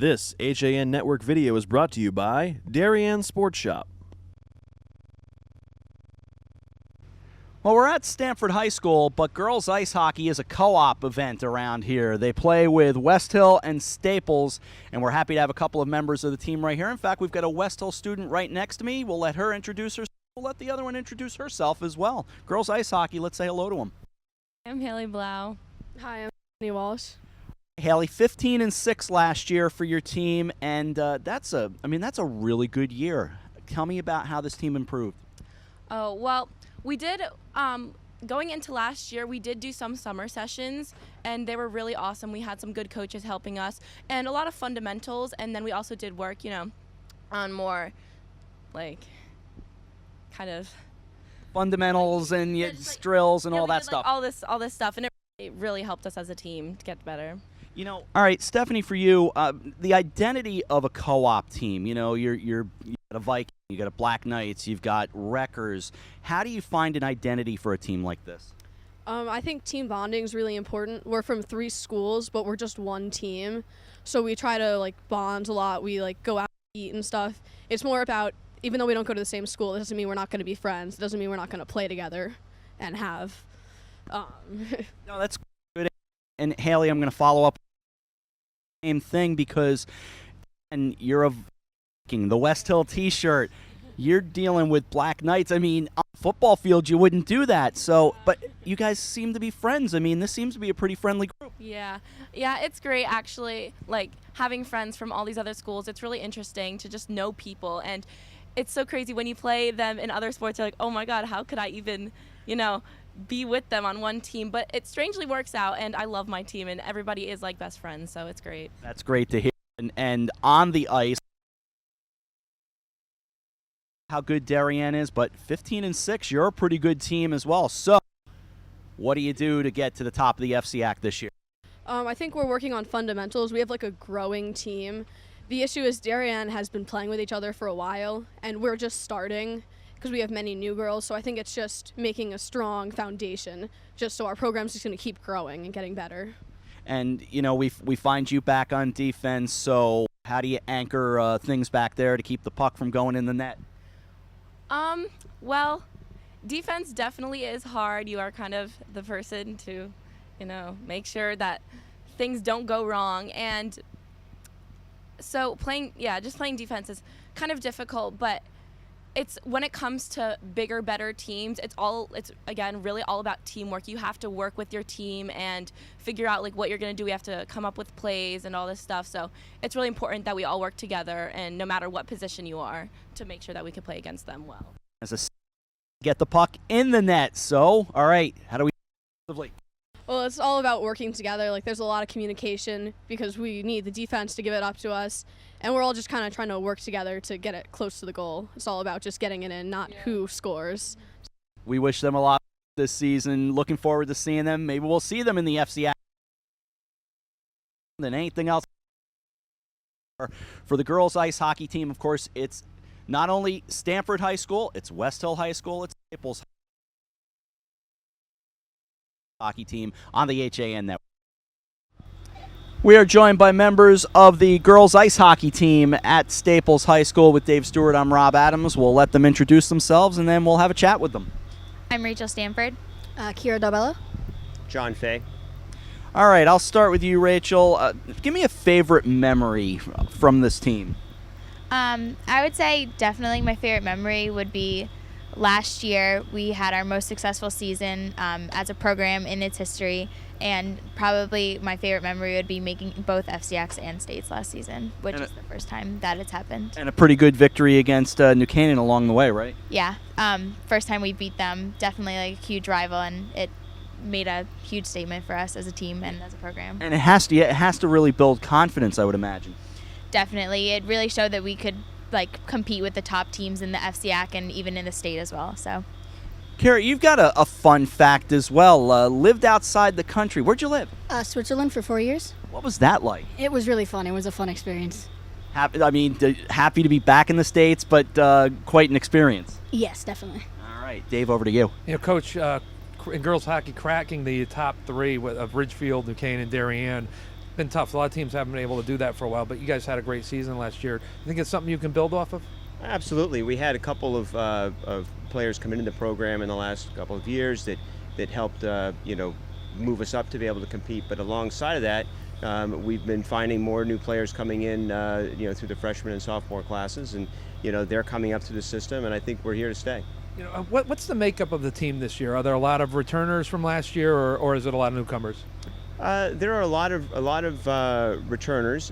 This HAN Network video is brought to you by Darien Sports Shop. Well, we're at Stamford High School, but girls ice hockey is a co-op event around here. They play with Westhill and Staples, and we're happy to have a couple of members of the team right here. In fact, we've got a Westhill student right next to me. We'll let her introduce herself. We'll let the other one introduce herself as well. Girls ice hockey, let's say hello to them. I'm Haley Blau. Hi, I'm Walsh. Haley, 15-6 last year for your team, and that's a really good year. Tell me about how this team improved. Oh, well, we did, going into last year, we did do some summer sessions, and they were really awesome. We had some good coaches helping us, and a lot of fundamentals, and then we also did work, on more, kind of Fundamentals and drills and all that stuff. All this stuff, and it really helped us as a team to get better. All right, Stephanie, for you, the identity of a co-op team, you got a Viking, you got a Black Knights, you've got Wreckers. How do you find an identity for a team like this? I think team bonding is really important. We're from 3 schools, but we're just one team. So we try to, bond a lot. We, go out and eat and stuff. It's more about, even though we don't go to the same school, it doesn't mean we're not going to be friends. It doesn't mean we're not going to play together and have. No, that's good. And, Haley, I'm going to follow up on the same thing because you're a Viking, the West Hill T-shirt. You're dealing with Black Knights. On the football field, you wouldn't do that. So, but you guys seem to be friends. This seems to be a pretty friendly group. Yeah, it's great, actually, having friends from all these other schools. It's really interesting to just know people, and it's so crazy when you play them in other sports. You're like, oh my God, how could I even, be with them on one team? But it strangely works out, and I love my team, and everybody is like best friends, so it's great. That's great to hear. And on the ice, how good Darien is, but 15-6, you're a pretty good team as well. So what do you do to get to the top of the FCIAC this year? I think we're working on fundamentals. We have a growing team. The issue is Darien has been playing with each other for a while, and we're just starting because we have many new girls. So I think it's just making a strong foundation, just so our program's just going to keep growing and getting better. And, we find you back on defense, so how do you anchor things back there to keep the puck from going in the net? Well, defense definitely is hard. You are kind of the person to, make sure that things don't go wrong. And so playing defense is kind of difficult, but when it comes to bigger, better teams, it's again really all about teamwork. You have to work with your team and figure out what you're going to do. We have to come up with plays and all this stuff. So it's really important that we all work together, and no matter what position you are, to make sure that we can play against them well. Get the puck in the net. So, all right, how do we? Well, it's all about working together. There's a lot of communication because we need the defense to give it up to us, and we're all just kind of trying to work together to get it close to the goal. It's all about just getting it in, not who scores. We wish them a lot this season. Looking forward to seeing them. Maybe we'll see them in the FCIAC. Than anything else. For the girls ice hockey team, of course, it's not only Stamford High School, it's Westhill High School, it's Staples hockey team on the HAN network. We are joined by members of the girls ice hockey team at Staples High School with Dave Stewart. I'm Rob Adams. We'll let them introduce themselves, and then we'll have a chat with them. I'm Rachel Stanford. Kyra, Dalbello. John Fay. All right, I'll start with you, Rachel. Give me a favorite memory from this team. I would say definitely my favorite memory would be last year. We had our most successful season as a program in its history, and probably my favorite memory would be making both FCIACs and states last season, which is the first time that it's happened. And a pretty good victory against New Canaan along the way, right? Yeah, first time we beat them, definitely a huge rival, and it made a huge statement for us as a team and as a program. And it has to really build confidence, I would imagine. Definitely. It really showed that we could compete with the top teams in the FCIAC and even in the state as well. So, Kyra, you've got a fun fact as well. Lived outside the country. Where'd you live? Switzerland for 4 years. What was that like? It was really fun. It was a fun experience. Happy to be back in the States, but quite an experience. Yes, definitely. All right, Dave, over to you. Coach, in girls hockey, cracking the top 3 of Ridgefield, New Canaan, and Darien been tough. A lot of teams haven't been able to do that for a while, but you guys had a great season last year. You think it's something you can build off of? Absolutely. We had a couple of players come into the program in the last couple of years that helped move us up to be able to compete. But alongside of that, we've been finding more new players coming in through the freshman and sophomore classes, and they're coming up through the system, and I think we're here to stay. What's the makeup of the team this year? Are there a lot of returners from last year, or is it a lot of newcomers? There are a lot of returners.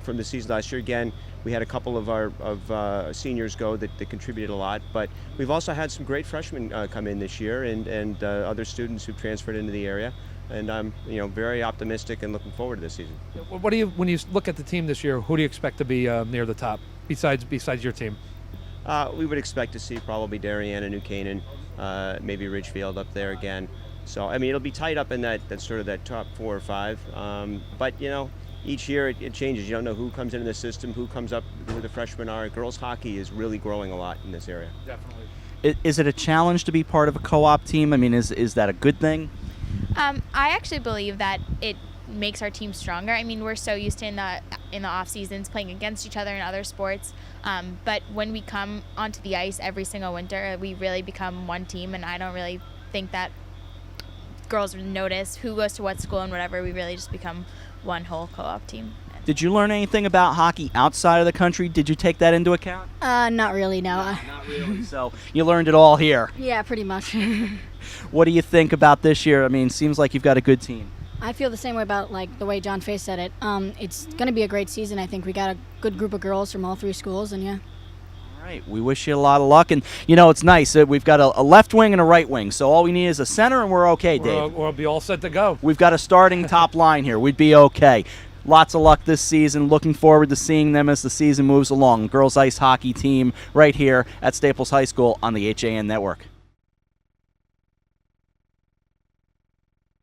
From the season last year. Again, we had a couple of our seniors go that contributed a lot, but we've also had some great freshmen come in this year, and other students who transferred into the area. And I'm very optimistic and looking forward to this season. What do you, when you look at the team this year, who do you expect to be near the top besides your team? We would expect to see probably Darien and New Canaan, maybe Ridgefield up there again. So I mean, it'll be tight up in that sort of that top 4 or 5. But each year it changes. You don't know who comes into the system, who comes up, who the freshmen are. Girls hockey is really growing a lot in this area. Definitely. Is it a challenge to be part of a co-op team? I mean, is that a good thing? I actually believe that it makes our team stronger. I mean, we're so used to in the off seasons playing against each other in other sports, but when we come onto the ice every single winter, we really become one team, and I don't really think that girls would notice who goes to what school and whatever. We really just become one whole co-op team. Did you learn anything about hockey outside of the country? Did you take that into account? Not really, no. Not really. So you learned it all here. Yeah, pretty much. What do you think about this year? I mean, seems like you've got a good team. I feel the same way about the way John Fay said it. It's going to be a great season. I think we got a good group of girls from all 3 schools, and yeah. All right, we wish you a lot of luck. And, it's nice. We've got a left wing and a right wing, so all we need is a center, and we're okay, Dave. We'll be all set to go. We've got a starting top line here. We'd be okay. Lots of luck this season. Looking forward to seeing them as the season moves along. Girls ice hockey team right here at Staples High School on the HAN Network.